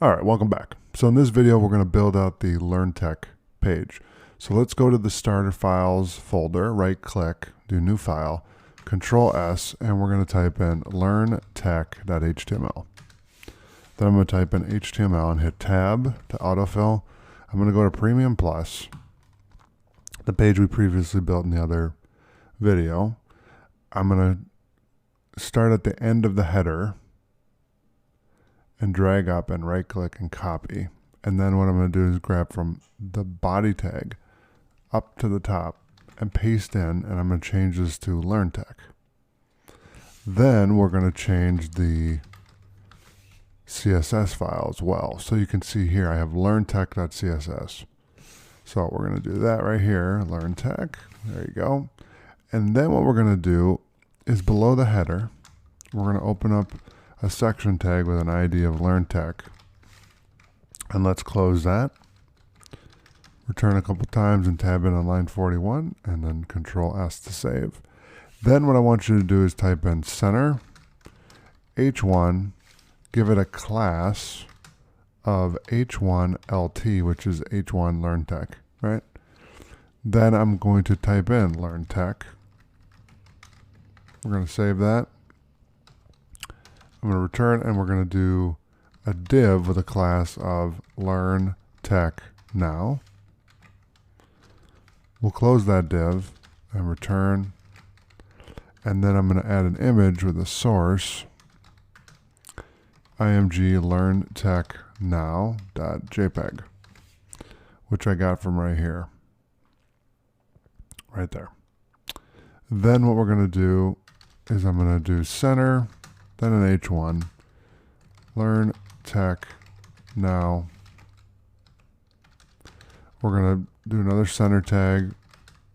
All right, welcome back. So in this video, we're going to build out the LearnTech page. So let's go to the starter files folder, right click, do new file, Control S, and we're going to type in learntech.html. Then I'm going to type in HTML and hit tab to autofill. I'm going to go to Premium Plus, the page we previously built in the other video. I'm going to start at the end of the header and drag up and right click and copy. And then what I'm going to do is grab from the body tag up to the top and paste in, and I'm going to change this to LearnTech. Then we're going to change the CSS file as well. So you can see here I have learntech.css. So we're going to do that right here, LearnTech. There you go. And then what we're going to do is below the header, we're going to open up a section tag with an ID of LearnTech. And let's close that. Return a couple times and tab in on line 41 and then Control S to save. Then what I want you to do is type in center, H1, give it a class of H1LT, which is H1 LearnTech, right? Then I'm going to type in LearnTech. We're going to save that. I'm going to return, and we're going to do a div with a class of LearnTech now. We'll close that div and return. And then I'm going to add an image with a source, img learntech now.jpg, which I got from right here, right there. Then what we're going to do is I'm going to do center, then an H1, LearnTech now. We're going to do another center tag,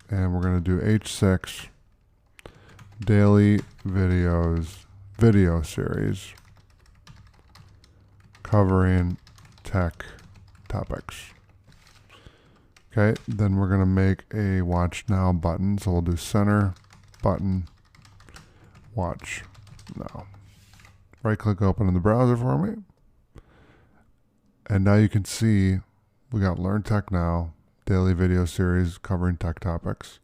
and we're going to do H6, daily videos, video series, covering tech topics. Okay, then we're going to make a watch now button. So we'll do center, button, watch now. Right click open in the browser for me. And now you can see we got LearnTech now, daily video series covering tech topics,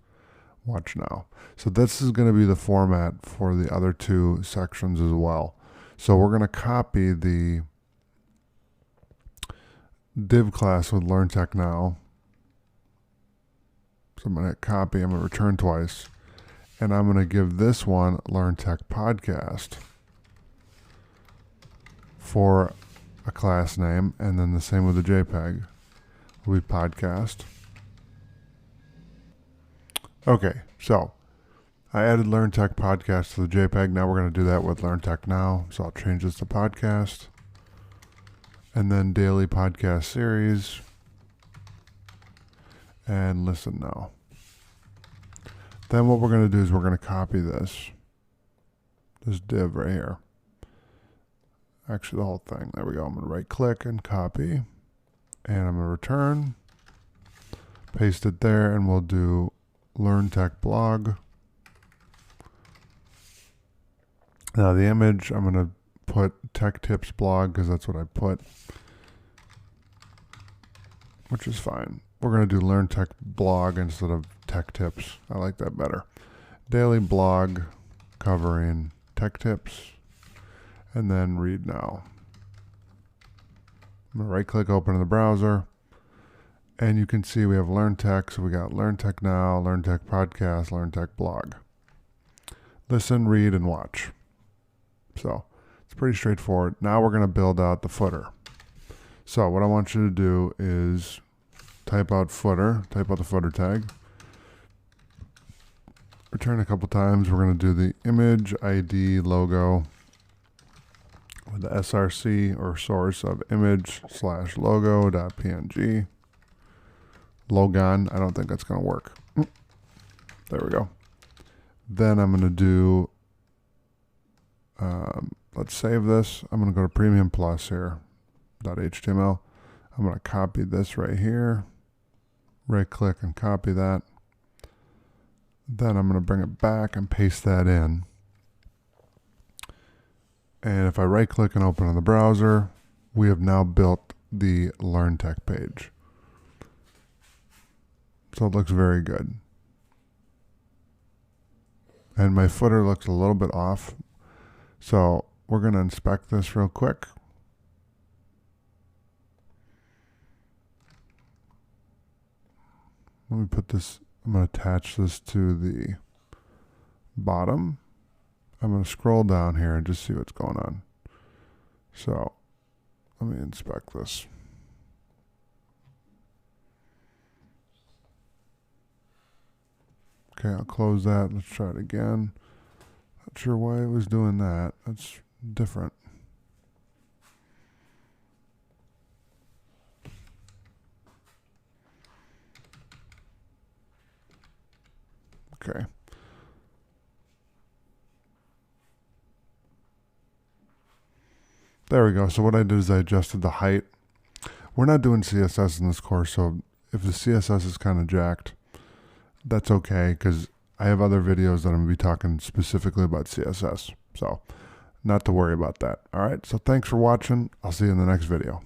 watch now. So this is going to be the format for the other two sections as well. So we're going to copy the div class with LearnTech now. So I'm going to hit copy, I'm going to return twice, and I'm going to give this one LearnTech podcast for a class name, and then the same with the JPEG will be podcast. Okay, so I added LearnTech podcast to the JPEG. Now we're going to do that with LearnTech now. So I'll change this to podcast, and then daily podcast series, and listen now. Then what we're going to do is we're going to copy this div right here. Actually, the whole thing. There we go. I'm going to right click and copy, and I'm going to return, paste it there, and we'll do LearnTech blog. Now the image, I'm going to put Tech Tips blog because that's what I put, which is fine. We're going to do LearnTech blog instead of Tech Tips. I like that better. Daily blog covering tech tips, and then read now. I'm going to right click open in the browser, and you can see we have LearnTech. So we got LearnTech now, LearnTech podcast, LearnTech blog. Listen, read, and watch. So it's pretty straightforward. Now we're going to build out the footer. So what I want you to do is type out footer, type out the footer tag, return a couple times. We're going to do the image ID logo with the src or source of image/logo.png. Logon, I don't think that's going to work. There we go. Then I'm going to do, let's save this. I'm going to go to Premium Plus here, .html. I'm going to copy this right here, right click and copy that. Then I'm going to bring it back and paste that in. And if I right click and open in the browser, we have now built the LearnTech page. So it looks very good. And my footer looks a little bit off. So we're going to inspect this real quick. Let me put this, I'm going to attach this to the bottom. I'm going to scroll down here and just see what's going on. So let me inspect this. Okay, I'll close that. Let's try it again. Not sure why it was doing that. That's different. Okay. There we go. So what I did is I adjusted the height. We're not doing CSS in this course, so if the CSS is kind of jacked, that's okay, because I have other videos that I'm going to be talking specifically about CSS. So not to worry about that. All right. So thanks for watching. I'll see you in the next video.